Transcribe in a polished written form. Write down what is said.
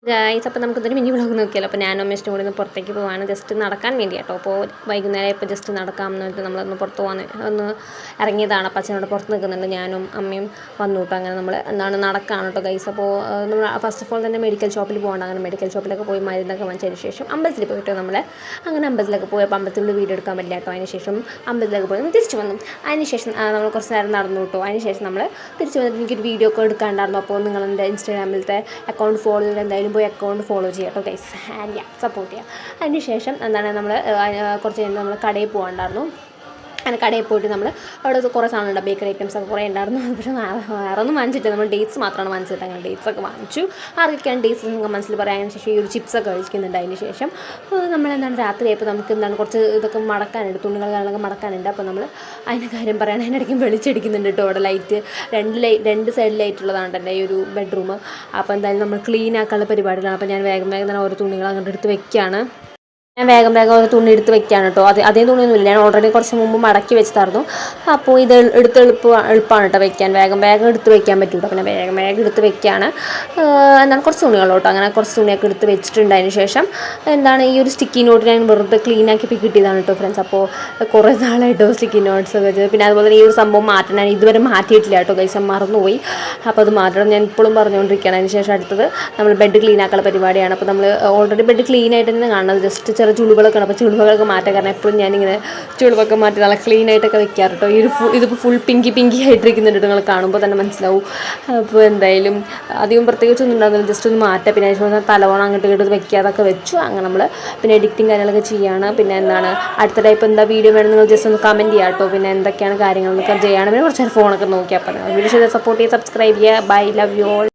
Guys അപ്പോൾ നമുക്കിതൊരു mini vlog നോക്കിയാലോ. അപ്പോൾ ഞാനും അമ്മേഷ്ടം കൂടി ഒന്ന് പുറത്തേക്ക് പോവാണ്, ജസ്റ്റ് നടക്കാൻ വേണ്ടി കേട്ടോ. അപ്പോൾ വൈകുന്നേരം ഇപ്പോൾ ജസ്റ്റ് നടക്കാം എന്ന് പറഞ്ഞിട്ട് നമ്മളൊന്ന് പുറത്ത് പോകാൻ ഒന്ന് ഇറങ്ങിയതാണ്. അപ്പോൾ അച്ഛനോട് പുറത്ത് നിൽക്കുന്നുണ്ട്, ഞാനും അമ്മയും വന്നു കേട്ടോ. അങ്ങനെ നമ്മൾ എന്താണ് നടക്കാണ് കേട്ടോ ഗൈസ്. അപ്പോൾ നമ്മൾ ഫസ്റ്റ് ഓഫ് ഓൾ തന്നെ മെഡിക്കൽ ഷോപ്പിൽ പോകണം. അങ്ങനെ മെഡിക്കൽ ഷോപ്പിലൊക്കെ പോയി മരുന്നൊക്കെ വാങ്ങിച്ചതിന് ശേഷം അമ്പലത്തിൽ പോയിട്ട് നമ്മൾ അങ്ങനെ അമ്പലത്തിലൊക്കെ പോയി. അപ്പോൾ അമ്പലത്തിൻ്റെ വീഡിയോ എടുക്കാൻ പറ്റില്ല കേട്ടോ. അതിന് ശേഷം അമ്പലത്തിലൊക്കെ പോയി തിരിച്ചു വന്നു. അതിന് ശേഷം നമ്മൾ കുറച്ച് നേരം നടന്നു കേട്ടോ. അതിന് ശേഷം നമ്മൾ തിരിച്ചു വന്നിട്ട് എനിക്കൊരു വീഡിയോ ഒക്കെ എടുക്കാണ്ടായിരുന്നു. അപ്പോൾ നിങ്ങളെൻ്റെ ഇൻസ്റ്റാഗ്രാമിലത്തെ അക്കൗണ്ട് ഫോളോ ചെയ്ത് എന്തായാലും പോയി അക്കൗണ്ട് ഫോളോ ചെയ്യുക കേട്ടോ ഗൈസ്. ആൻഡ് സപ്പോർട്ട് ചെയ്യുക. അതിന് ശേഷം എന്താണ് നമ്മൾ കുറച്ച് കഴിഞ്ഞ് നമ്മൾ കടയിൽ പോകാണ്ടായിരുന്നു. അങ്ങനെ കടയിൽ പോയിട്ട് നമ്മൾ അവിടെ കുറേ സാധനമുണ്ട്, ബേക്കറി ഐറ്റംസ് ഒക്കെ കുറേ ഉണ്ടായിരുന്നു. പക്ഷേ വേറെ ഒന്നും വാങ്ങിച്ചിട്ട് നമ്മൾ ഡേറ്റ്സ് മാത്രമാണ് വാങ്ങിച്ചിട്ട് അങ്ങനെ ഡേറ്റ്സ് ഒക്കെ വാങ്ങിച്ചു. ആർക്കൊക്കെയാണ് ഡേറ്റ്സ് നിങ്ങൾക്ക് മനസ്സിൽ പറയാം. അതിന് ശേഷം ഈ ഒരു ചിപ്സൊക്കെ കഴിക്കുന്നുണ്ട്. അതിന് ശേഷം നമ്മളെന്താണ് രാത്രിയായപ്പോൾ നമുക്ക് എന്താണ് കുറച്ച് ഇതൊക്കെ മടക്കാനുണ്ട്, തുണികൾ കാര്യങ്ങളൊക്കെ മടക്കാനുണ്ട്. അപ്പോൾ നമ്മൾ അതിൻ്റെ കാര്യം പറയാൻ അതിനിടയ്ക്ക് വെളിച്ചടിക്കുന്നുണ്ട് കേട്ടോ. അവിടെ ലൈറ്റ് രണ്ട് സൈഡ് ലൈറ്റുള്ളതാണ് എൻ്റെ ഈ ഒരു ബെഡ്റൂം. അപ്പോൾ എന്തായാലും നമ്മൾ ക്ലീൻ ആക്കാനുള്ള പരിപാടികളാണ്. അപ്പോൾ ഞാൻ വേഗം തന്നെ ഓരോ തുണികൾ അങ്ങോട്ട് എടുത്ത് വെക്കുകയാണ്. ഞാൻ വേഗം ഒരു തുണി എടുത്ത് വെക്കുകയാണ് കേട്ടോ. അതേ തുണിയൊന്നുമില്ല, ഞാൻ ഓൾറെഡി കുറച്ച് മുമ്പ് മടക്കി വെച്ചിട്ടായിരുന്നു. അപ്പോൾ ഇത് എളുപ്പമാണ് കേട്ടോ വെക്കാൻ, വേഗം എടുത്ത് വെക്കാൻ പറ്റും കേട്ടോ. പിന്നെ വേഗം എടുത്ത് വെക്കുകയാണ്. എന്താണ് കുറച്ച് തുണികളോ കേട്ടോ. അങ്ങനെ കുറച്ച് തുണിയൊക്കെ എടുത്ത് വെച്ചിട്ടുണ്ട്. അതിന് ശേഷം എന്താണ് ഈ ഒരു സ്റ്റിക്കി നോട്ട് ഞാൻ വെറുതെ ക്ലീൻ ആക്കി കിട്ടിയതാണ് കേട്ടോ ഫ്രണ്ട്സ്. അപ്പോൾ കുറേ നാളായിട്ടോ സ്റ്റിക്കി നോട്ട്സ് ഒക്കെ വെച്ചത്. പിന്നെ അതുപോലെ ഈ ഒരു സംഭവം മാറ്റണം, ഞാൻ ഇതുവരെ മാറ്റിയിട്ടില്ല കേട്ടോ ഗൈസ്, മറന്നുപോയി. അപ്പോൾ അത് മാറ്റണം, ഞാൻ ഇപ്പോഴും പറഞ്ഞുകൊണ്ടിരിക്കുകയാണ്. അതിന് ശേഷം അടുത്തത് നമ്മൾ ബെഡ് ക്ലീൻ ആക്കാനുള്ള പരിപാടിയാണ്. അപ്പോൾ നമ്മൾ ഓൾറെഡി ബെഡ് ക്ലീൻ ആയിട്ട് തന്നെ കാണുന്നത്, ജസ്റ്റ് ചുളിവുകളൊക്കെ ഉണ്ട്. അപ്പോൾ ചുളിവുകളൊക്കെ മാറ്റാൻ കാരണം എപ്പോഴും ഞാനിങ്ങനെ ചുളിവൊക്കെ മാറ്റി നല്ല ക്ലീൻ ആയിട്ടൊക്കെ വെക്കാറ് കേട്ടോ. ഇതിപ്പോൾ ഫുൾ പിങ്കി ആയിട്ടിരിക്കുന്നുണ്ട്, നിങ്ങൾ കാണുമ്പോൾ തന്നെ മനസ്സിലാവും. അപ്പോൾ എന്തായാലും അധികം പ്രത്യേകിച്ചൊന്നും ഉണ്ടാകുന്നില്ല, ജസ്റ്റ് ഒന്ന് മാറ്റാം. പിന്നെ അതിന് തലവണം അങ്ങോട്ട് വെക്കാതൊക്കെ വെച്ചു. അങ്ങനെ നമ്മൾ പിന്നെ എഡിറ്റിങ് കാര്യങ്ങളൊക്കെ ചെയ്യുകയാണ്. പിന്നെ എന്താണ് അടുത്ത ടൈപ്പ് എന്താ വീഡിയോ വേണം നിങ്ങൾ ജസ്റ്റ് ഒന്ന് കമൻറ്റ് ചെയ്യാം കേട്ടോ. പിന്നെ എന്തൊക്കെയാണ് കാര്യങ്ങളെന്നൊക്കെ ചെയ്യണം. പിന്നെ കുറച്ച് ഫോണൊക്കെ നോക്കിയാൽ പറയാം. വീഡിയോ ചെയ്ത് സപ്പോർട്ട് ചെയ്യുക, സബ്സ്ക്രൈബ് ചെയ്യുക. Bye, love you all.